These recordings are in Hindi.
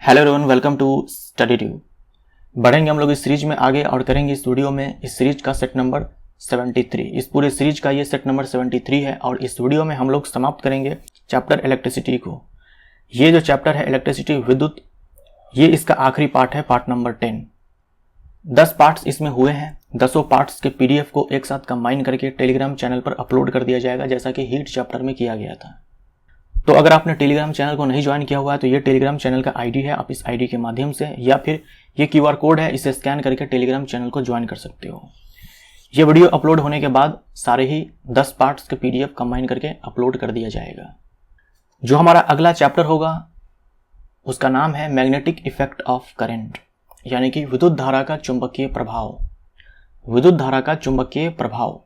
Hello everyone, welcome to Study Tube. बढ़ेंगे हम लोग इस सीरीज में आगे और करेंगे इस वीडियो में इस सीरीज का सेट नंबर 73। इस पूरे सीरीज का ये सेट नंबर 73 है और इस वीडियो में हम लोग समाप्त करेंगे चैप्टर इलेक्ट्रिसिटी को। ये जो चैप्टर है इलेक्ट्रिसिटी विद्युत, ये इसका आखिरी पार्ट है, पार्ट नंबर 10। 10 पार्ट्स इसमें हुए हैं। 10 पार्ट्स के PDF को एक साथ कंबाइन करके टेलीग्राम चैनल पर अपलोड कर दिया जाएगा, जैसा कि हीट चैप्टर में किया गया था। तो अगर आपने टेलीग्राम चैनल को नहीं ज्वाइन किया हुआ है तो ये टेलीग्राम चैनल का आईडी है, आप इस आईडी के माध्यम से या फिर ये QR कोड है, इसे स्कैन करके टेलीग्राम चैनल को ज्वाइन कर सकते हो। ये वीडियो अपलोड होने के बाद सारे ही 10 पार्ट्स के PDF कंबाइन करके अपलोड कर दिया जाएगा। जो हमारा अगला चैप्टर होगा उसका नाम है मैग्नेटिक इफेक्ट ऑफ करंट, यानी कि विद्युत धारा का चुंबकीय प्रभाव। विद्युत धारा का चुंबकीय प्रभाव,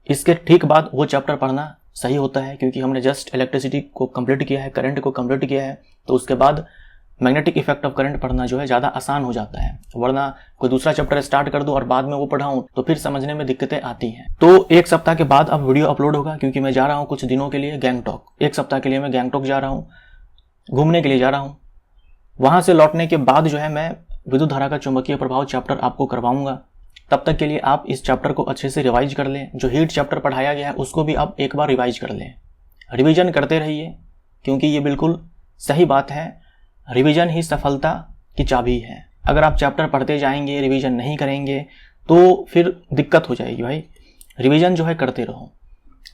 इसके ठीक बाद वो चैप्टर पढ़ना सही होता है, क्योंकि हमने जस्ट इलेक्ट्रिसिटी को कंप्लीट किया है, करंट को कंप्लीट किया है, तो उसके बाद मैग्नेटिक इफेक्ट ऑफ करंट पढ़ना जो है ज़्यादा आसान हो जाता है। वरना कोई दूसरा चैप्टर स्टार्ट कर दूं और बाद में वो पढ़ाऊं तो फिर समझने में दिक्कतें आती हैं। तो एक सप्ताह के बाद अब वीडियो अपलोड होगा, क्योंकि मैं जा रहा हूँ कुछ दिनों के लिए गैंगटॉक। एक सप्ताह के लिए मैं गैंगटॉक जा रहा हूँ, घूमने के लिए जा रहा हूँ। वहाँ से लौटने के बाद जो है मैं विद्युत धारा का चुंबकीय प्रभाव चैप्टर आपको करवाऊंगा। तब तक के लिए आप इस चैप्टर को अच्छे से रिवाइज कर लें। जो हीट चैप्टर पढ़ाया गया है उसको भी आप एक बार रिवाइज कर लें। रिवीजन करते रहिए, क्योंकि ये बिल्कुल सही बात है। रिवीजन ही सफलता की चाबी है। अगर आप चैप्टर पढ़ते जाएंगे, रिवीजन नहीं करेंगे तो फिर दिक्कत हो जाएगी भाई। रिवीजन जो है करते रहो।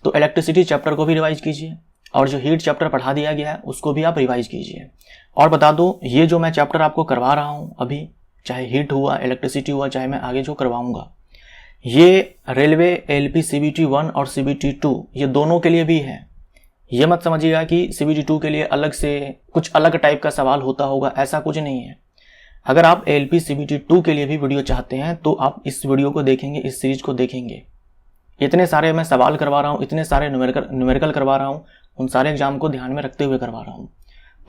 तो इलेक्ट्रिसिटी चैप्टर को भी रिवाइज कीजिए और जो हीट चैप्टर पढ़ा दिया गया है उसको भी आप रिवाइज कीजिए। और बता दो, ये जो मैं चैप्टर आपको करवा रहा हूँ अभी, चाहे हीट हुआ, इलेक्ट्रिसिटी हुआ, चाहे मैं आगे जो करवाऊंगा, ये रेलवे LP CBT 1 और CBT 2 ये दोनों के लिए भी है। ये मत समझिएगा कि CBT 2 के लिए अलग से कुछ अलग टाइप का सवाल होता होगा, ऐसा कुछ नहीं है। अगर आप LP CBT 2 के लिए भी वीडियो चाहते हैं तो आप इस वीडियो को देखेंगे, इस सीरीज को देखेंगे। इतने सारे मैं सवाल करवा रहा हूँ, इतने सारे न्यूमेरिकल करवा रहा हूँ, उन सारे एग्जाम को ध्यान में रखते हुए करवा रहा हूँ।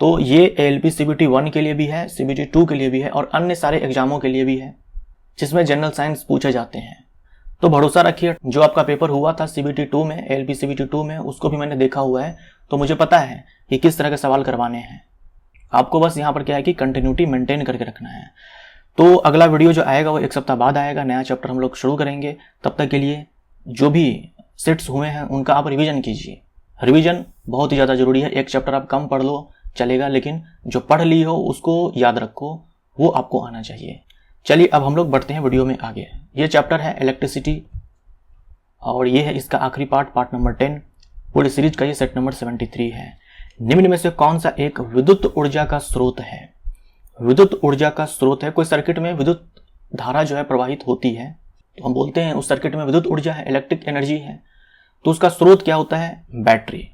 तो ये LP CBT 1 के लिए भी है, CBT 2 के लिए भी है और अन्य सारे एग्जामों के लिए भी है जिसमें जनरल साइंस पूछे जाते हैं। तो भरोसा रखिए, जो आपका पेपर हुआ था CBT 2 में, LP CBT 2 में, उसको भी मैंने देखा हुआ है, तो मुझे पता है कि किस तरह के सवाल करवाने हैं। आपको बस यहाँ पर क्या है कि कंटिन्यूटी मेंटेन करके रखना है। तो अगला वीडियो जो आएगा वो एक सप्ताह बाद आएगा, नया चैप्टर हम लोग शुरू करेंगे। तब तक के लिए जो भी सेट्स हुए हैं उनका आप रिविजन कीजिए। रिविजन बहुत ही ज़्यादा जरूरी है। एक चैप्टर आप कम पढ़ लो चलेगा, लेकिन जो पढ़ ली हो उसको याद रखो, वो आपको आना चाहिए। चलिए अब हम लोग बढ़ते हैं वीडियो में आगे। ये चैप्टर है इलेक्ट्रिसिटी और ये है इसका आखिरी पार्ट, पार्ट नंबर 10। पूरी सीरीज का ये सेट नंबर 73 है। निम्न में से कौन सा एक विद्युत ऊर्जा का स्रोत है? विद्युत ऊर्जा का स्रोत है। कोई सर्किट में विद्युत धारा जो है प्रवाहित होती है तो हम बोलते हैं उस सर्किट में विद्युत ऊर्जा है, इलेक्ट्रिक एनर्जी है। तो उसका स्रोत क्या होता है? बैटरी।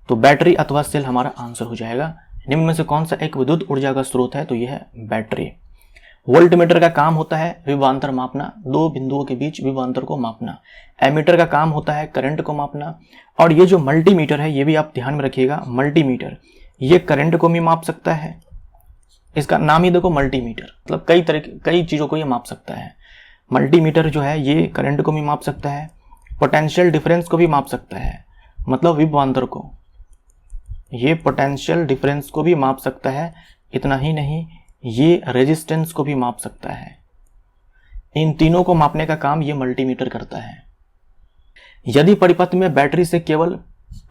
तो बैटरी अथवा सेल हमारा आंसर हो जाएगा। निम्न में से कौन सा एक विद्युत ऊर्जा का स्रोत है? तो यह है बैटरी। वोल्टमीटर का काम होता है विभवांतर मापना, दो बिंदुओं के बीच विभवांतर को मापना। एमीटर का काम होता है करंट को मापना। और ये जो मल्टीमीटर है ये भी आप ध्यान में रखिएगा। मल्टीमीटर ये करंट को भी माप सकता है, इसका नाम ही देखो मल्टीमीटर, मतलब कई चीजों को ये माप सकता है। मल्टीमीटर जो है ये करंट को भी माप सकता है, पोटेंशियल डिफरेंस को भी माप सकता है, मतलब विभवांतर को। ये पोटेंशियल डिफरेंस को भी माप सकता है। इतना ही नहीं, ये रेजिस्टेंस को भी माप सकता है। इन तीनों को मापने का काम ये मल्टीमीटर करता है। यदि परिपथ में बैटरी से केवल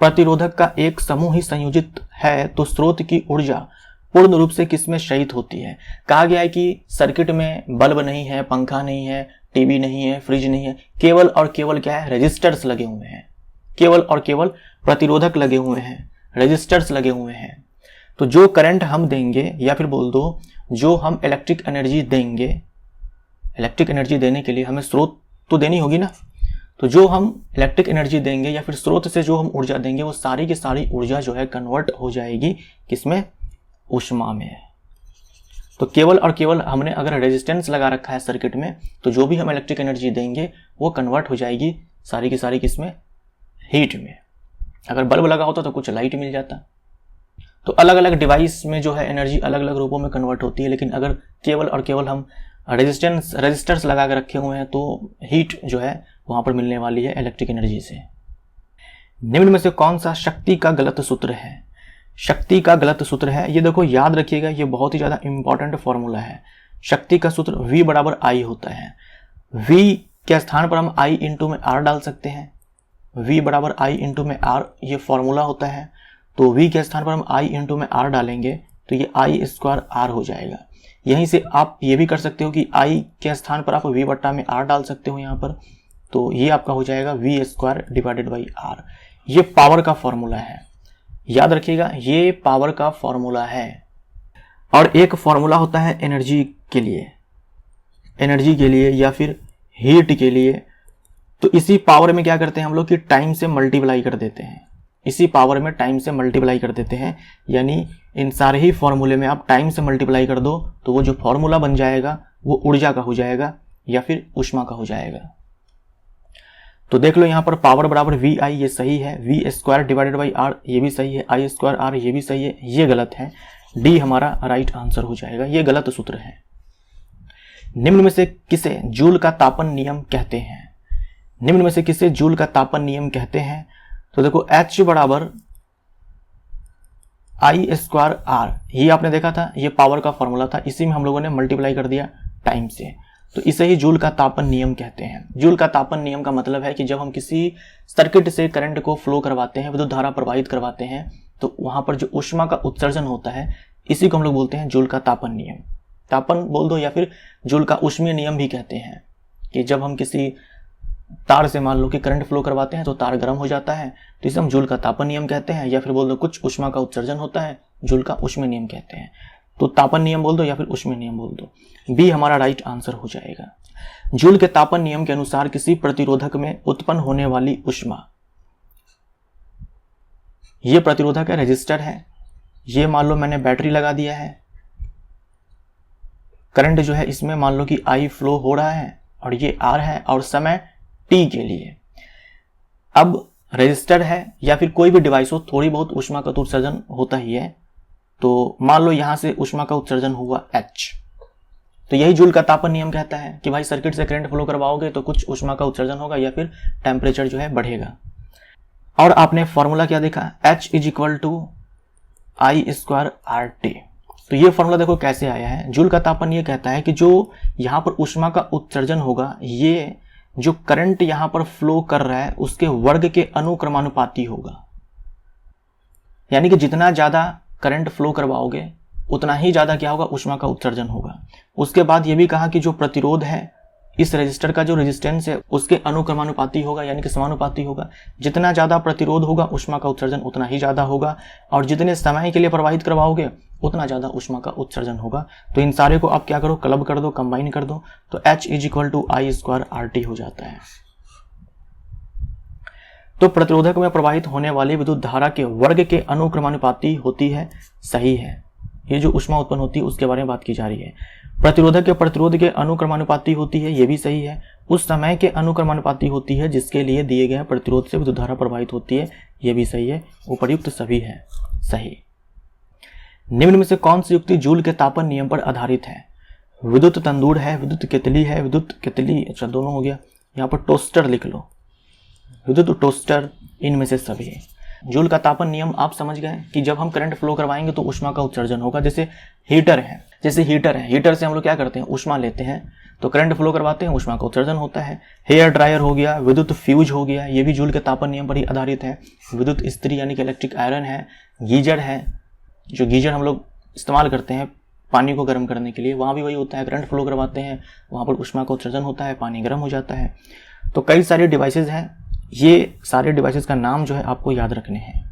प्रतिरोधक का एक समूह ही संयोजित है तो स्रोत की ऊर्जा पूर्ण रूप से किसमें शयित होती है? कहा गया है कि सर्किट में बल्ब नहीं है, पंखा नहीं है, टीवी नहीं है, फ्रिज नहीं है, केवल और केवल क्या है? रेजिस्टर्स लगे हुए हैं। केवल और केवल प्रतिरोधक लगे हुए हैं, रेजिस्टर्स लगे हुए हैं। तो जो करंट हम देंगे, या फिर बोल दो जो हम इलेक्ट्रिक एनर्जी देंगे, इलेक्ट्रिक एनर्जी देने के लिए हमें स्रोत तो देनी होगी ना। तो जो हम इलेक्ट्रिक एनर्जी देंगे या फिर स्रोत से जो हम ऊर्जा देंगे वो सारी की सारी ऊर्जा जो है कन्वर्ट हो जाएगी किसमें? ऊष्मा में। तो केवल और केवल हमने अगर रेजिस्टेंस लगा रखा है सर्किट में तो जो भी हम इलेक्ट्रिक एनर्जी देंगे वो कन्वर्ट हो जाएगी सारी की सारी किसमें? हीट में। अगर बल्ब लगा होता तो कुछ लाइट मिल जाता। तो अलग अलग डिवाइस में जो है एनर्जी अलग अलग रूपों में कन्वर्ट होती है, लेकिन अगर केवल और केवल हम रेजिस्टर्स लगा कर रखे हुए हैं तो हीट जो है वहां पर मिलने वाली है इलेक्ट्रिक एनर्जी से। निम्न में से कौन सा शक्ति का गलत सूत्र है? शक्ति का गलत सूत्र है। ये देखो याद रखिएगा, ये बहुत ही ज़्यादा इंपॉर्टेंट फॉर्मूला है। शक्ति का सूत्र V बराबर I होता है। V के स्थान पर हम I इंटू में R डाल सकते हैं। V बराबर I इंटू में R ये फॉर्मूला होता है। तो V के स्थान पर हम I इंटू में R डालेंगे तो ये I स्क्वायर R हो जाएगा। यहीं से आप ये भी कर सकते हो कि I के स्थान पर आप V बट्टा में R डाल सकते हो यहाँ पर, तो ये आपका हो जाएगा V square divided by R। ये पावर का फॉर्मूला है, याद रखिएगा, ये पावर का फॉर्मूला है। और एक फॉर्मूला होता है एनर्जी के लिए या फिर हीट के लिए। तो इसी पावर में क्या करते हैं हम लोग कि टाइम से मल्टीप्लाई कर देते हैं। इसी पावर में टाइम से मल्टीप्लाई कर देते हैं, यानी इन सारे ही फॉर्मूले में आप टाइम से मल्टीप्लाई कर दो तो वो जो फॉर्मूला बन जाएगा वो ऊर्जा का हो जाएगा या फिर ऊष्मा का हो जाएगा। तो देख लो यहाँ पर पावर बराबर वी आई, ये सही है। V square divided by R, ये भी सही है। आई स्क्वायर आर, ये भी सही है। ये गलत है, डी हमारा राइट आंसर हो जाएगा। ये गलत सूत्र है। निम्न में से किसे जूल का तापन नियम कहते हैं? निम्न में से किसे जूल का तापन नियम कहते हैं? तो देखो H बराबर आई स्क्वायर आर, ये आपने देखा था, ये पावर का फॉर्मूला था, इसी में हम लोगों ने मल्टीप्लाई कर दिया टाइम से, तो इसे ही जूल का तापन नियम कहते हैं। जूल का तापन नियम का मतलब है कि जब हम किसी सर्किट से करंट को फ्लो करवाते हैं, विद्युत धारा प्रवाहित करवाते हैं, तो वहां पर जो ऊष्मा का उत्सर्जन होता है, इसी को हम लोग बोलते हैं जूल का तापन नियम। तापन बोल दो या फिर जूल का ऊष्मीय नियम भी कहते हैं, कि जब हम किसी तार से मान लो कि करंट फ्लो करवाते हैं तो तार गर्म हो जाता है, तो इसे हम जूल का तापन नियम कहते हैं। या फिर बोल दो कुछ ऊष्मा का उत्सर्जन होता है, जूल का ऊष्मीय नियम कहते हैं। तो तापन नियम बोल दो या फिर ऊष्मीय नियम बोल दो, बी हमारा राइट आंसर हो जाएगा। जूल के तापन नियम के अनुसार किसी प्रतिरोधक में उत्पन्न होने वाली ऊष्मा, ये प्रतिरोधक है, रेजिस्टर है, ये मान लो मैंने बैटरी लगा दिया है, करंट जो है इसमें मान लो कि आई फ्लो हो रहा है और ये आर है और समय टी के लिए। अब रेजिस्टर है या फिर कोई भी डिवाइस हो, थोड़ी बहुत ऊष्मा का तो उत्सर्जन होता ही है, तो मान लो यहां से ऊष्मा का उत्सर्जन हुआ H, तो यही जूल का तापन नियम कहता है कि भाई सर्किट से करंट फ्लो करवाओगे तो कुछ ऊष्मा का उत्सर्जन होगा या फिर टेम्परेचर जो है बढ़ेगा। और आपने फॉर्मूला क्या देखा, H is equal to I square R T. तो ये फॉर्मूला देखो कैसे आया है। जूल का तापन ये कहता है कि जो यहाँ पर ऊष्मा का उत्सर्जन होगा, ये जो करंट यहाँ पर फ्लो कर रहा है उसके वर्ग के अनुक्रमानुपाती होगा। यानी कि जितना ज्यादा करंट फ्लो करवाओगे उतना ही ज्यादा क्या होगा, ऊष्मा का उत्सर्जन होगा। उसके बाद ये भी कहा कि जो प्रतिरोध है, इस रेजिस्टर का जो रेजिस्टेंस है उसके अनुक्रमानुपाती होगा, यानी कि समानुपाती होगा। जितना ज्यादा प्रतिरोध होगा ऊष्मा का उत्सर्जन उतना ही ज्यादा होगा, और जितने समय के लिए प्रवाहित करवाओगे उतना ज्यादा ऊष्मा का उत्सर्जन होगा। तो इन सारे को आप क्या करो, क्लब कर दो, कंबाइन कर दो, तो H is equal to I square R T हो जाता है। तो प्रतिरोधक में प्रवाहित होने वाली विद्युत धारा के वर्ग के अनुक्रमानुपाती होती है, सही है। ये जो ऊष्मा उत्पन्न होती है उसके बारे में बात की जा रही है। प्रतिरोधक के प्रतिरोध के अनुक्रमानुपाती होती है, ये भी सही है। उस समय के अनुक्रमानुपाती होती है जिसके लिए दिए गए प्रतिरोध से विद्युत धारा प्रवाहित होती है, ये भी सही है। उपर्युक्त सभी है सही। निम्न में से कौन सी युक्ति जूल के तापन नियम पर आधारित है? विद्युत तंदूर है, विद्युत केतली है, विद्युत केतली, अच्छा दोनों हो गया। यहाँ पर टोस्टर लिख लो, विद्युत टोस्टर, इनमें से सभी। जूल का तापन नियम आप समझ गए कि जब हम करंट फ्लो करवाएंगे तो ऊष्मा का उत्सर्जन होगा। जैसे हीटर है, हीटर से हम लोग क्या करते हैं, ऊष्मा लेते हैं, तो करंट फ्लो करवाते हैं, ऊष्मा का उत्सर्जन होता है। हेयर ड्रायर हो गया, विद्युत फ्यूज हो गया, ये भी जूल के तापन नियम पर ही आधारित है। विद्युत इस्त्री यानी कि इलेक्ट्रिक आयरन है। गीजर है, जो गीजर हम लोग इस्तेमाल करते हैं पानी को गर्म करने के लिए, वहाँ भी वही होता है, करंट फ्लो करवाते हैं, वहाँ पर ऊष्मा का उत्सर्जन होता है, पानी गर्म हो जाता है। तो कई सारे डिवाइसेज हैं, ये सारे डिवाइसेस का नाम जो है आपको याद रखने हैं।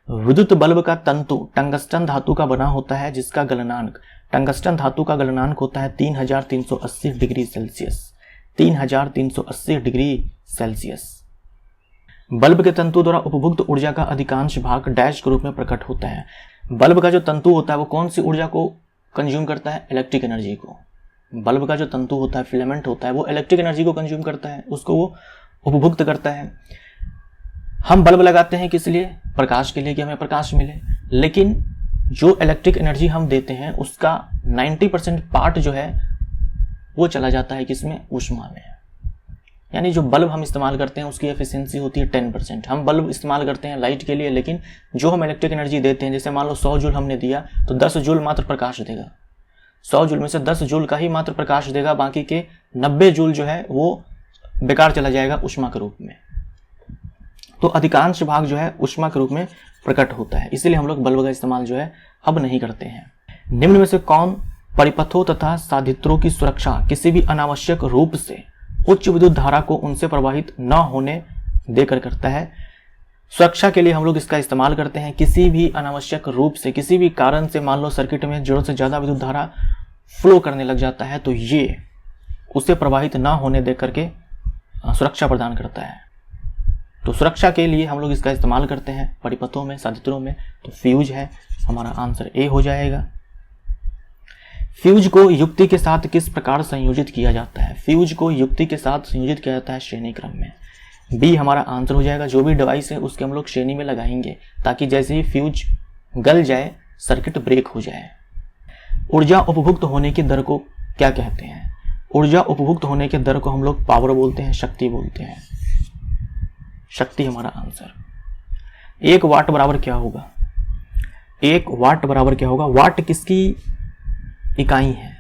विद्युत बल्ब का तंतु टंगस्टन धातु का बना होता है, जिसका गलनांक, टंगस्टन धातु का गलनांक होता है 3380 degree Celsius. 3380 degree Celsius. Bulb के तंतु द्वारा उपभुक्त ऊर्जा का अधिकांश भाग डैश के रूप में प्रकट होता है। बल्ब का जो तंतु होता है वो कौन सी ऊर्जा को कंज्यूम करता है, इलेक्ट्रिक एनर्जी को। बल्ब का जो तंतु होता है, फिलामेंट होता है, वो इलेक्ट्रिक एनर्जी को कंज्यूम करता है, उसको वो उपभुक्त करता है। हम बल्ब लगाते हैं किस लिए, प्रकाश के लिए, कि हमें प्रकाश मिले, लेकिन जो इलेक्ट्रिक एनर्जी हम देते हैं उसका 90% पार्ट जो है वो चला जाता है किसमें, ऊष्मा में। यानी जो बल्ब हम इस्तेमाल करते हैं उसकी एफिशिएंसी होती है 10%। हम बल्ब इस्तेमाल करते हैं लाइट के लिए, लेकिन जो हम इलेक्ट्रिक एनर्जी देते हैं, जैसे मान लो 100 जूल हमने दिया तो 10 जूल मात्र प्रकाश देगा। 100 जूल में से 10 जूल का ही मात्र प्रकाश देगा, बाकी के 90 जूल जो है वो बेकार चला जाएगा ऊष्मा के रूप में। तो अधिकांश भाग जो है ऊष्मा के रूप में प्रकट होता है, इसीलिए हम लोग बल्ब का इस्तेमाल जो है अब नहीं करते हैं। निम्न में से कौन परिपथों तथा साधित्रों की सुरक्षा किसी भी अनावश्यक रूप से उच्च विद्युत धारा को उनसे प्रवाहित न होने देकर करता है? सुरक्षा के लिए हम लोग इसका इस्तेमाल करते हैं। किसी भी अनावश्यक रूप से, किसी भी कारण से मान लो सर्किट में जरूरत से ज़्यादा विद्युत धारा फ्लो करने लग जाता है, तो ये उसे प्रवाहित ना होने दे करके सुरक्षा प्रदान करता है। तो सुरक्षा के लिए हम लोग इसका इस्तेमाल करते हैं परिपथों में, साधित्रों में। तो फ्यूज है हमारा आंसर ए हो जाएगा। फ्यूज को युक्ति के साथ किस प्रकार संयोजित किया जाता है? फ्यूज को युक्ति के साथ संयोजित किया जाता है श्रेणी क्रम में। बी हमारा आंसर हो जाएगा। जो भी डिवाइस है उसके हम लोग श्रेणी में लगाएंगे, ताकि जैसे ही फ्यूज गल जाए सर्किट ब्रेक हो जाए। ऊर्जा उपभुक्त होने की दर को क्या कहते हैं? ऊर्जा उपभुक्त होने के दर को हम लोग पावर बोलते हैं, शक्ति बोलते हैं। शक्ति हमारा आंसर। 1 वाट बराबर क्या होगा? 1 वाट बराबर क्या होगा? वाट किसकी इकाई है?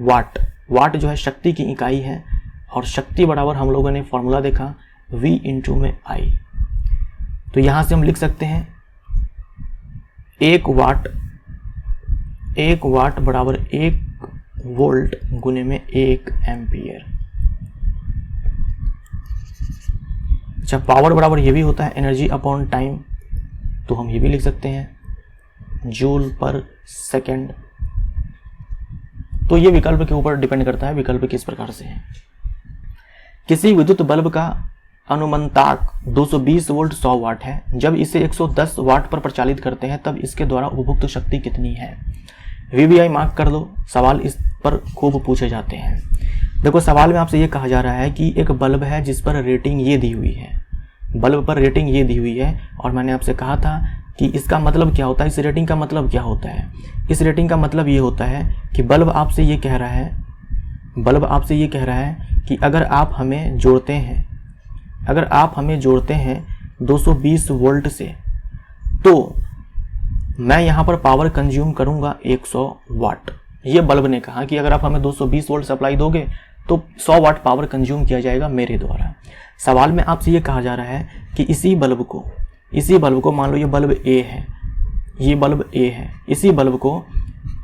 वाट, वाट जो है शक्ति की इकाई है, और शक्ति बराबर हम लोगों ने फॉर्मूला देखा V इंटू में I। तो यहां से हम लिख सकते हैं 1 वाट बराबर 1 वोल्ट गुने में 1 एम्पियर। अच्छा, पावर बराबर ये भी होता है एनर्जी अपॉन टाइम, तो हम ये भी लिख सकते हैं जूल पर सेकेंड। तो ये विकल्प के ऊपर डिपेंड करता है विकल्प किस प्रकार से है। किसी विद्युत बल्ब का अनुमंताक 220 वोल्ट 100 वाट है। जब इसे 110 वाट पर प्रचालित करते हैं तब इसके द्वारा उपभुक्त शक्ति कितनी है? VBI मार्क कर दो, सवाल इस पर खूब पूछे जाते हैं। देखो, सवाल में आपसे ये कहा जा रहा है कि एक बल्ब है जिस पर रेटिंग ये दी हुई है, बल्ब पर रेटिंग ये दी हुई है, और मैंने आपसे कहा था कि इसका मतलब क्या होता है, इस रेटिंग का मतलब क्या होता है। इस रेटिंग का मतलब ये होता है कि बल्ब आपसे ये कह रहा है, बल्ब आपसे ये कह रहा है कि अगर आप हमें जोड़ते हैं, अगर आप हमें जोड़ते हैं 220 वोल्ट से, तो मैं यहाँ पर पावर कंज्यूम करूँगा 100 वाट। ये बल्ब ने कहा कि अगर आप हमें 220 वोल्ट सप्लाई दोगे तो 100 वाट पावर कंज्यूम किया जाएगा मेरे द्वारा। सवाल में आपसे ये कहा जा रहा है कि इसी बल्ब को मान लो ये बल्ब A है, ये बल्ब A है, इसी बल्ब को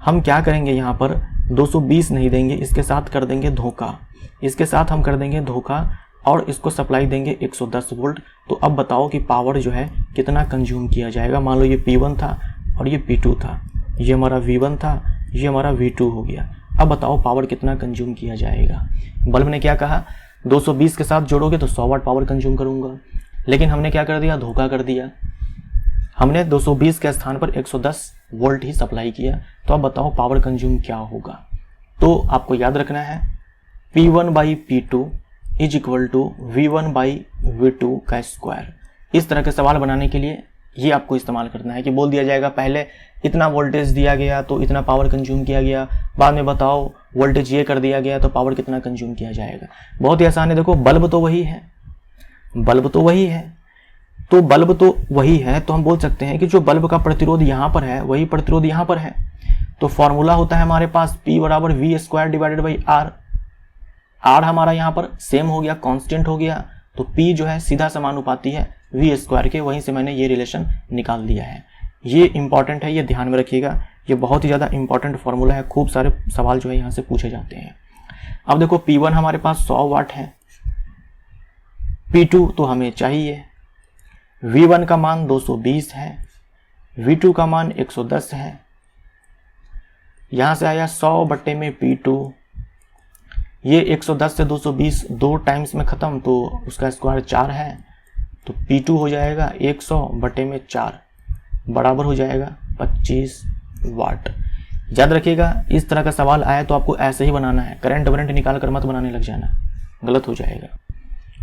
हम क्या करेंगे, यहाँ पर 220 नहीं देंगे, इसके साथ कर देंगे धोखा, इसके साथ हम कर देंगे धोखा और इसको सप्लाई देंगे 110 वोल्ट। तो अब बताओ कि पावर जो है कितना कंज्यूम किया जाएगा। मान लो ये P1 था और ये P2 था, ये हमारा V1 था, ये हमारा V2 हो गया। अब बताओ पावर कितना कंज्यूम किया जाएगा। बल्ब ने क्या कहा, 220 के साथ जोड़ोगे तो 100 वाट पावर कंज्यूम करूंगा, लेकिन हमने क्या कर दिया, धोखा कर दिया। हमने 220 के स्थान पर 110 वोल्ट ही सप्लाई किया। तो अब बताओ पावर कंज्यूम क्या होगा। तो आपको याद रखना है P1 by P2 is equal to V1 by V2 का स्क्वायर। इस तरह के सवाल बनाने के लिए ये आपको इस्तेमाल करना है कि बोल दिया जाएगा पहले इतना वोल्टेज दिया गया तो इतना पावर कंज्यूम किया गया, बाद में बताओ वोल्टेज ये कर दिया गया तो पावर कितना कंज्यूम किया जाएगा। बहुत ही आसान है। देखो, बल्ब तो वही है, बल्ब तो वही है, तो बल्ब तो वही है, तो हम बोल सकते हैं कि जो बल्ब का प्रतिरोध यहाँ पर है वही प्रतिरोध यहाँ पर है। तो फॉर्मूला होता है हमारे पास P बराबर V square divided by R। R हमारा यहाँ पर सेम हो गया, कांस्टेंट हो गया, तो P जो है सीधा समानुपाती है V स्क्वायर के, वहीं से मैंने ये रिलेशन निकाल दिया है। ये इंपॉर्टेंट है, ये ध्यान में रखिएगा, ये बहुत ही ज़्यादा इंपॉर्टेंट फॉर्मूला है। खूब सारे सवाल जो है यहाँ से पूछे जाते हैं। अब देखो, P1 हमारे पास 100 वाट है, P2 तो हमें चाहिए, V1 का मान 220 है, V2 का मान 110 है। यहाँ से आया 100 बट्टे में P2, ये 110 से 220 दो टाइम्स में ख़त्म, तो उसका स्क्वायर 4 है, तो P2 हो जाएगा 100 बटे में 4 बराबर हो जाएगा 25 वाट। याद रखिएगा, इस तरह का सवाल आया तो आपको ऐसे ही बनाना है, करंट वरेंट निकाल कर मत बनाने लग जाना, गलत हो जाएगा।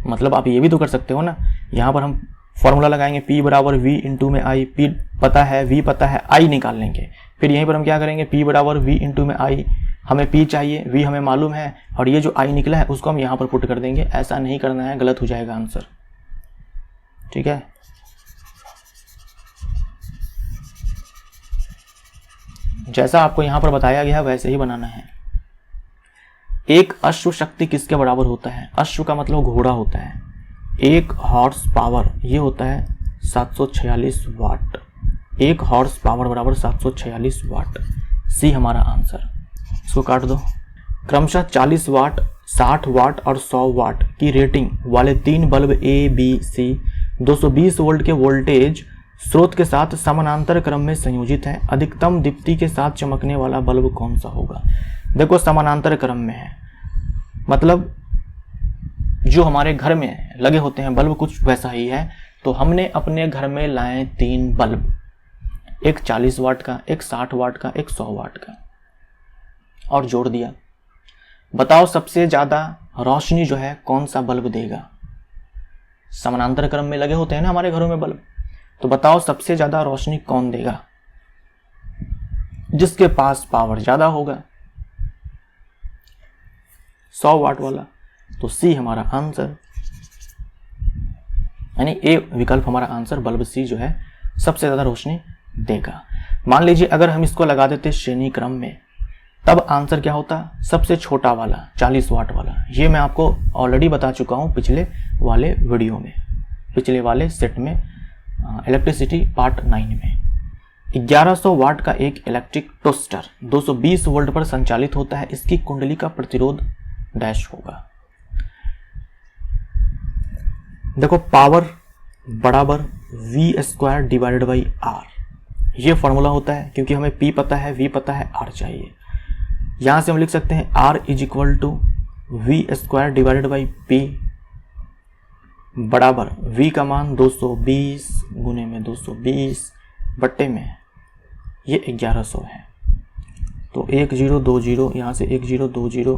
मतलब आप ये भी तो कर सकते हो ना, यहाँ पर हम फॉर्मूला लगाएंगे P बराबर V इंटू में I, P पता है, V पता है, I निकाल लेंगे। फिर यहीं पर हम क्या करेंगे, P बराबर V इंटू में I, हमें P चाहिए, V हमें मालूम है, और ये जो I निकला है उसको हम यहाँ पर पुट कर देंगे। ऐसा नहीं करना है, गलत हो जाएगा आंसर। ठीक है, जैसा आपको यहाँ पर बताया गया है वैसे ही बनाना है। एक अश्व शक्ति किसके बराबर होता है? अश्व का मतलब घोड़ा होता है। 1 हॉर्स पावर ये होता है 746 वाट। 1 हॉर्स पावर बराबर 746 वाट। सी हमारा आंसर। इसको काट दो। क्रमशः 40 वाट, 60 वाट और 100 वाट की रेटिंग वाले 3 बल्ब ए, बी, सी 220 वोल्ट के वोल्टेज स्रोत के साथ समानांतर क्रम में संयोजित है। अधिकतम दीप्ति के साथ चमकने वाला बल्ब कौन सा होगा? देखो समानांतर क्रम में है, मतलब जो हमारे घर में लगे होते हैं बल्ब कुछ वैसा ही है। तो हमने अपने घर में लाए 3 बल्ब, एक 40 वाट का, एक 60 वाट का, एक 100 वाट का, और जोड़ दिया। बताओ सबसे ज्यादा रोशनी जो है कौन सा बल्ब देगा? समानांतर क्रम में लगे होते हैं ना हमारे घरों में बल्ब, तो बताओ सबसे ज्यादा रोशनी कौन देगा? जिसके पास पावर ज्यादा होगा, 100 वाट वाला। तो सी हमारा आंसर, यानी ए विकल्प हमारा आंसर, बल्ब सी जो है सबसे ज्यादा रोशनी देगा। मान लीजिए अगर हम इसको लगा देते श्रेणी क्रम में, तब आंसर क्या होता? सबसे छोटा वाला 40 वाट वाला। ये मैं आपको ऑलरेडी बता चुका हूं पिछले वाले वीडियो में, पिछले वाले सेट में, इलेक्ट्रिसिटी पार्ट 9 में। 1100 वाट का एक इलेक्ट्रिक टोस्टर 220 वोल्ट पर संचालित होता है। इसकी कुंडली का प्रतिरोध डैश होगा। देखो पावर बराबर V² डिवाइडेड बाई R, ये फॉर्मूला होता है। क्योंकि हमें P पता है, V पता है, R चाहिए। यहां से हम लिख सकते हैं R is equal to V² divided by P बराबर V का मान 220 गुने में 220 बट्टे में ये 1100 है। तो 1020, यहाँ से 1020,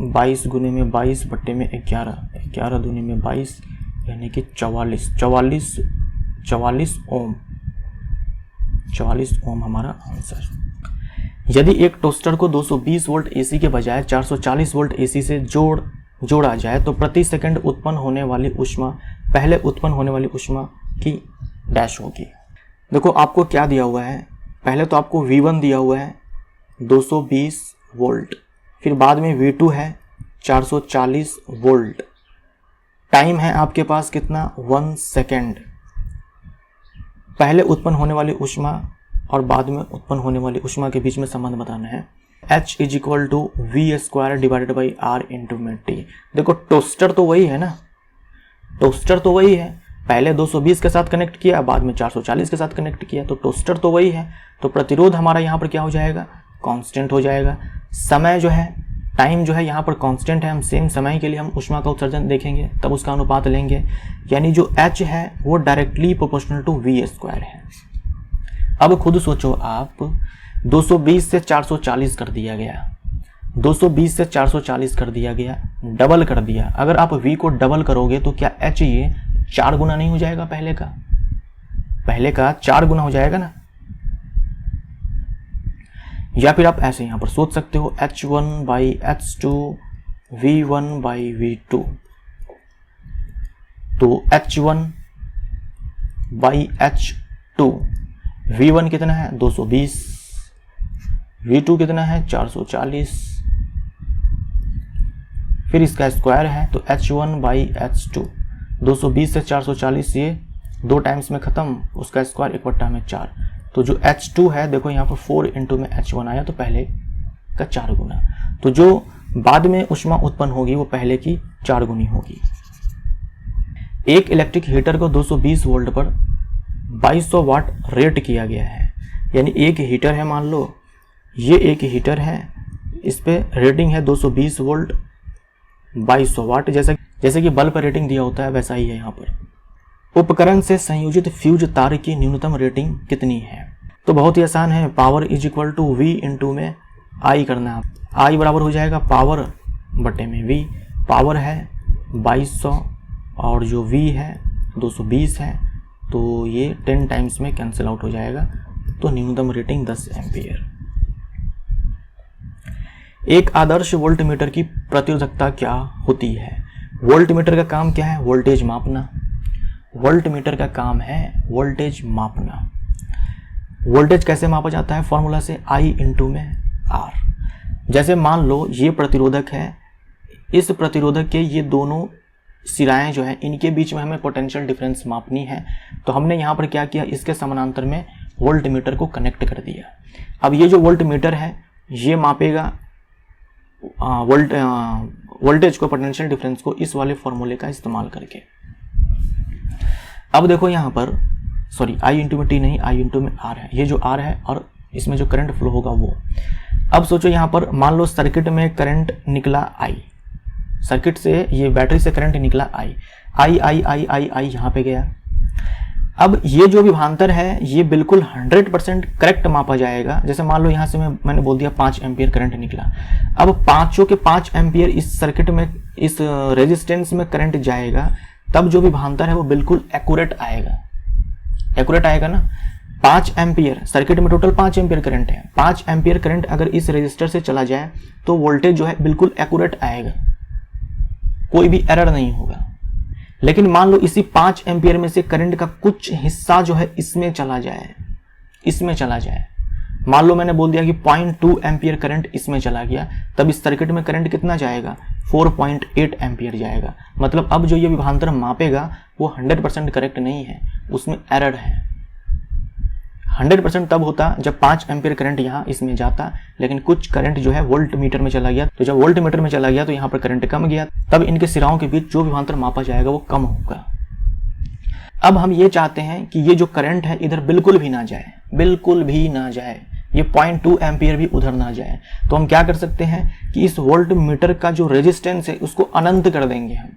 22 गुने में 22 बट्टे में 11, 11 दूनी में 22, यानी कि 44 ओम। 44 ओम हमारा आंसर। यदि एक टोस्टर को 220 वोल्ट एसी के बजाय 440 वोल्ट एसी से जोड़ा जाए तो प्रति सेकंड उत्पन्न होने वाली ऊष्मा पहले उत्पन्न होने वाली ऊष्मा की डैश होगी। देखो आपको क्या दिया हुआ है, पहले तो आपको V1 दिया हुआ है 220 वोल्ट, फिर बाद में V2 है 440 वोल्ट। टाइम है आपके पास कितना? 1 सेकेंड। पहले उत्पन्न होने वाली ऊष्मा और बाद में उत्पन्न होने वाली ऊष्मा के बीच में संबंध बताना है। H is equal to V² divided by R into में T। देखो टोस्टर तो वही है ना, टोस्टर तो वही है। पहले 220 के साथ कनेक्ट किया, बाद में 440 के साथ कनेक्ट किया, तो टोस्टर तो वही है। तो प्रतिरोध हमारा यहाँ पर क्या हो जाएगा? कांस्टेंट हो जाएगा। समय जो है, टाइम जो है यहाँ पर कांस्टेंट है। हम सेम समय के लिए हम ऊष्मा का उत्सर्जन देखेंगे, तब उसका अनुपात लेंगे। यानी जो H है वो डायरेक्टली प्रोपोर्शनल टू V² है। अब खुद सोचो आप, 220 से 440 कर दिया गया, 220 से 440 कर दिया गया, डबल कर दिया। अगर आप V को डबल करोगे तो क्या H ये 4 गुना नहीं हो जाएगा? पहले का 4 गुना हो जाएगा ना। या फिर आप ऐसे यहां पर सोच सकते हो H1 by H2 V1 by V2। तो H1 बाई H2, V1 कितना है? 220, V2 कितना है? 440, फिर इसका स्क्वायर है तो H1 बाई H2। 220 से 440 ये 2 टाइम्स में खत्म, उसका स्क्वायर 1/4। तो जो H2 है देखो यहाँ पर 4 इंटू में H1 आया, तो पहले का 4 गुना। तो जो बाद में ऊष्मा उत्पन्न होगी वो पहले की 4 गुनी होगी। एक इलेक्ट्रिक हीटर को 220 वोल्ट पर 2200 वाट रेट किया गया है। यानी एक हीटर है, मान लो ये एक हीटर है, इस पे रेटिंग है 220 वोल्ट 2200 वाट। जैसे कि बल्ब पर रेटिंग दिया होता है वैसा ही है यहाँ पर। उपकरण से संयोजित फ्यूज तार की न्यूनतम रेटिंग कितनी है? तो बहुत ही आसान है, power is equal to V into में I करना है। I बराबर हो जाएगा पावर बटे में V। पावर है 2200 और जो V है 220 है, तो ये 10 टाइम्स में कैंसिल आउट हो जाएगा। तो न्यूनतम रेटिंग 10 एम्पियर। एक आदर्श वोल्टमीटर की प्रतिरोधकता क्या होती है? वोल्टमीटर का काम क्या है? वोल्टेज मापना। वोल्टमीटर का काम है वोल्टेज मापना। वोल्टेज कैसे मापा जाता है? फॉर्मूला से I इंटू में R। जैसे मान लो ये प्रतिरोधक है, इस प्रतिरोधक के ये दोनों सिराएं जो है इनके बीच में हमें पोटेंशियल डिफरेंस मापनी है। तो हमने यहाँ पर क्या किया, इसके समानांतर में वोल्टमीटर को कनेक्ट कर दिया। अब ये जो वोल्टमीटर है ये मापेगा वोल्टेज को, पोटेंशियल डिफरेंस को, इस वाले फॉर्मूले का इस्तेमाल करके। अब देखो यहाँ पर सॉरी I इंटू में T नहीं, I इंटू में R है। ये जो R है और इसमें जो करंट फ्लो होगा वो। अब सोचो यहाँ पर मान लो सर्किट में करंट निकला I, सर्किट से ये बैटरी से करंट निकला I यहाँ पे गया। अब ये जो विभवांतर है ये बिल्कुल 100% करेक्ट मापा जाएगा। जैसे मान लो यहाँ से मैंने बोल दिया 5 एम्पियर करंट निकला। अब पांचों के 5 एम्पियर इस सर्किट में, इस रेजिस्टेंस में करंट जाएगा, तब जो विभवांतर है वो बिल्कुल एक्यूरेट आएगा। एक्यूरेट आएगा ना। 5 एम्पियर सर्किट में टोटल 5 एम्पियर करंट है। 5 एम्पियर करंट अगर इस रेजिस्टर से चला जाए तो वोल्टेज जो है बिल्कुल एक्यूरेट आएगा, कोई भी एरर नहीं होगा। लेकिन मान लो इसी 5 एम्पियर में से करंट का कुछ हिस्सा जो है इसमें चला जाए, मान लो मैंने बोल दिया कि 0.2 एम्पियर करंट इसमें चला गया, तब इस सर्किट में करंट कितना जाएगा? 4.8 एम्पियर जाएगा। मतलब अब जो ये विभवांतर मापेगा वो 100% करेक्ट नहीं है, उसमें एरर है। 100% तब होता जब 5 एम्पियर करंट यहाँ इसमें जाता, लेकिन कुछ करंट जो है वोल्ट मीटर में चला गया। तो जब वोल्ट मीटर में चला गया तो यहाँ पर करंट कम गया, तब इनके सिराओं के बीच जो विभवांतर मापा जाएगा वो कम होगा। अब हम ये चाहते हैं कि ये जो करंट है इधर बिल्कुल भी ना जाए, बिल्कुल भी ना जाए, ये 0.2 एम्पियर भी उधर ना जाए। तो हम क्या कर सकते हैं कि इस वोल्ट मीटर का जो रेजिस्टेंस है उसको अनंत कर देंगे, हम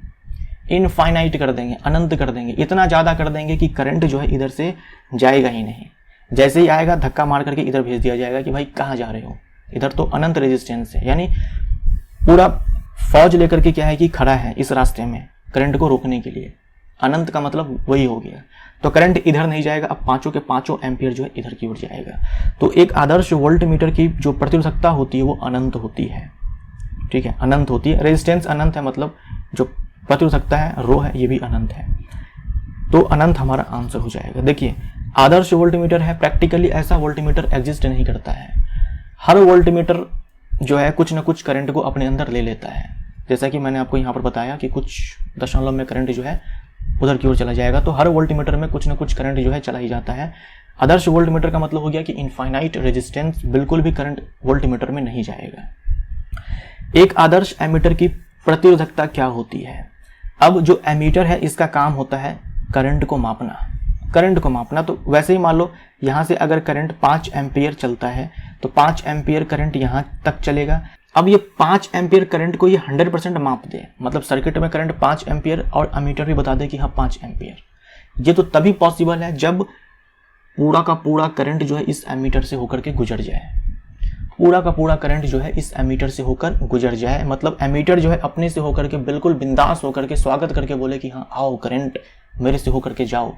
इनफाइनाइट कर देंगे, अनंत कर देंगे, इतना ज़्यादा कर देंगे कि करंट जो है इधर से जाएगा ही नहीं। जैसे ही आएगा धक्का मार करके इधर भेज दिया जाएगा कि भाई कहाँ जा रहे हो, इधर तो अनंत रेजिस्टेंस है। यानी पूरा फौज लेकर के क्या है कि खड़ा है इस रास्ते में करंट को रोकने के लिए। अनंत का मतलब वही हो गया। तो करंट इधर नहीं जाएगा, अब पांचों के पांचों एम्पियर जो है इधर की ओर जाएगा। तो एक आदर्श वोल्ट मीटर की जो प्रतिरोधकता होती है वो अनंत होती है। ठीक है, अनंत होती है। रेजिस्टेंस अनंत है, मतलब जो प्रतिरोधकता है रो है ये भी अनंत है। तो अनंत हमारा आंसर हो जाएगा। देखिए आदर्श वोल्टमीटर है, प्रैक्टिकली ऐसा वोल्टमीटर एग्जिस्ट नहीं करता है। हर वोल्टमीटर जो है कुछ ना कुछ करंट को अपने अंदर ले लेता है। जैसा कि मैंने आपको यहाँ पर बताया कि कुछ दशमलव में करंट जो है उधर की ओर चला जाएगा। तो हर वोल्टमीटर में कुछ ना कुछ करंट जो है चला ही जाता है। आदर्श वोल्टमीटर का मतलब हो गया कि इनफाइनाइट रेजिस्टेंस, बिल्कुल भी करंट वोल्टमीटर में नहीं जाएगा। एक आदर्श एमीटर की प्रतिरोधकता क्या होती है? अब जो एमीटर है इसका काम होता है करंट को मापना, करंट को मापना। तो वैसे ही मान लो यहाँ से अगर करंट 5 एम्पियर चलता है तो 5 एम्पियर करंट यहाँ तक चलेगा। अब ये 5 एम्पियर करंट को ये 100% माप दे, मतलब सर्किट में करंट 5 एम्पियर और एमीटर भी बता दे कि हाँ 5 एम्पियर। ये तो तभी पॉसिबल है जब पूरा का पूरा करंट जो है इस एमीटर से होकर के गुजर जाए। पूरा का पूरा करंट जो है इस एमीटर से होकर गुजर जाए, मतलब एमीटर जो है अपने से होकर के बिल्कुल बिंदास होकर के स्वागत करके बोले कि हाँ आओ करंट मेरे से होकर के जाओ।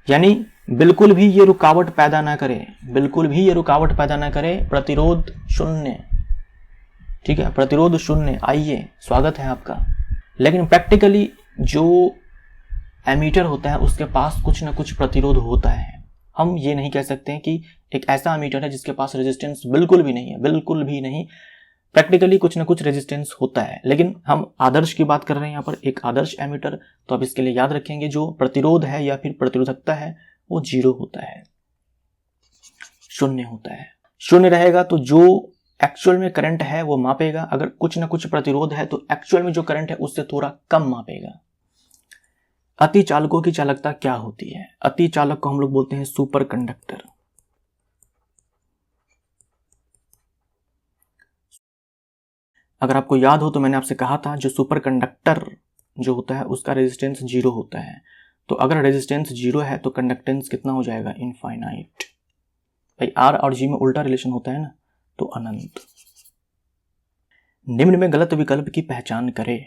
यानी बिल्कुल भी ये रुकावट पैदा ना करे, बिल्कुल भी ये रुकावट पैदा ना करे। प्रतिरोध शून्य, ठीक है, प्रतिरोध शून्य, आइए स्वागत है आपका। लेकिन प्रैक्टिकली जो एमीटर होता है उसके पास कुछ ना कुछ प्रतिरोध होता है। हम ये नहीं कह सकते हैं कि एक ऐसा एमीटर है जिसके पास रेजिस्टेंस बिल्कुल भी नहीं है, बिल्कुल भी नहीं। प्रैक्टिकली कुछ ना कुछ रेजिस्टेंस होता है, लेकिन हम आदर्श की बात कर रहे हैं यहाँ पर, एक आदर्श एमीटर। तो अब इसके लिए याद रखेंगे जो प्रतिरोध है या फिर प्रतिरोधकता है वो 0 होता है, शून्य होता है। शून्य रहेगा तो जो एक्चुअल में करंट है वो मापेगा। अगर कुछ ना कुछ प्रतिरोध है तो एक्चुअल में जो करंट है उससे थोड़ा कम मापेगा। अति चालकों की चालकता क्या होती है? अति चालक को हम लोग बोलते हैं सुपर कंडक्टर। अगर आपको याद हो तो मैंने आपसे कहा था जो सुपर कंडक्टर जो होता है उसका रेजिस्टेंस 0 होता है। तो अगर रेजिस्टेंस 0 है तो कंडक्टेंस कितना हो जाएगा? इनफाइनाइट। भाई आर और जी में उल्टा रिलेशन होता है ना, तो अनंत। निम्न में गलत विकल्प की पहचान करें।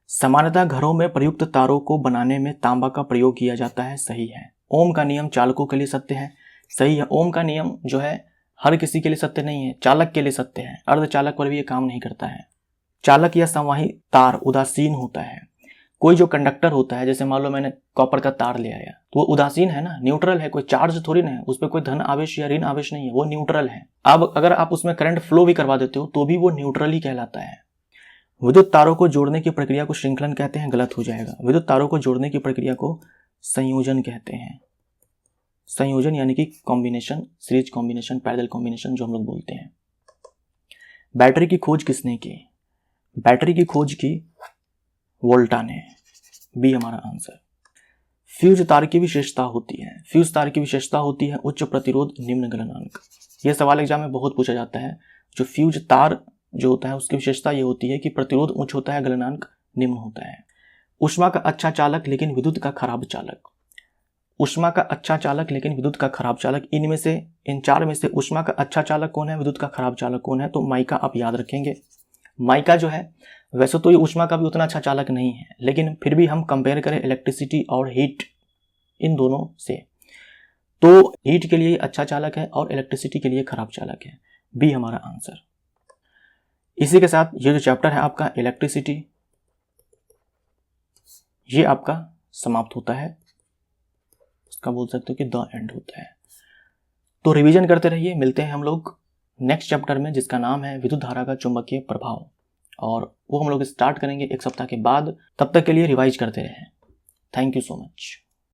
सामान्यतः घरों में प्रयुक्त तारों को बनाने में तांबा का प्रयोग किया जाता है, सही है। ओम का नियम चालकों के लिए सत्य है, सही है। ओम का नियम जो है हर किसी के लिए सत्य नहीं है, चालक के लिए सत्य है, अर्धचालक पर भी ये काम नहीं करता है। चालक या संवाही तार उदासीन होता है। कोई जो कंडक्टर होता है, जैसे मान लो मैंने कॉपर का तार ले आया, तो वो उदासीन है ना, न्यूट्रल है, कोई चार्ज थोड़ी ना है, उस पर कोई धन आवेश या ऋण आवेश नहीं है, वो न्यूट्रल है। अब अगर आप उसमें करंट फ्लो भी करवा देते हो तो भी वो न्यूट्रल ही कहलाता है। विद्युत तारों को जोड़ने की प्रक्रिया को श्रृंखलन कहते हैं, गलत हो जाएगा। विद्युत तारों को जोड़ने की प्रक्रिया को संयोजन कहते हैं। संयोजन यानी कि combination, series combination, parallel combination जो हम लोग बोलते हैं। बैटरी की खोज किसने की? बैटरी की खोज की वोल्टा ने। बी हमारा आंसर। फ्यूज तार की विशेषता होती है। फ्यूज तार की विशेषता होती है उच्च प्रतिरोध निम्न गलनांक। यह सवाल एग्जाम में बहुत पूछा जाता है। जो फ्यूज तार जो होता है उसकी विशेषता ये होती है कि प्रतिरोध उच्च होता है, गलनांक निम्न होता है। ऊष्मा का अच्छा चालक लेकिन विद्युत का खराब चालक। ऊष्मा का अच्छा चालक लेकिन विद्युत का खराब चालक, इनमें से इन चार में से ऊष्मा का अच्छा चालक कौन है, विद्युत का खराब चालक कौन है? तो माइका आप याद रखेंगे। माइका जो है वैसे तो ये ऊष्मा का भी उतना अच्छा चालक नहीं है, लेकिन फिर भी हम कंपेयर करें इलेक्ट्रिसिटी और हीट इन दोनों से, तो हीट के लिए अच्छा चालक है और इलेक्ट्रिसिटी के लिए खराब चालक है। बी हमारा आंसर। इसी के साथ ये जो चैप्टर है आपका इलेक्ट्रिसिटी, ये आपका समाप्त होता है। इसका बोल सकते हो कि द एंड होता है। तो रिवीजन करते रहिए। मिलते हैं हम लोग नेक्स्ट चैप्टर में जिसका नाम है विद्युत धारा का चुंबकीय प्रभाव, और वो हम लोग स्टार्ट करेंगे एक सप्ताह के बाद। तब तक के लिए रिवाइज करते रहें। Thank you so much.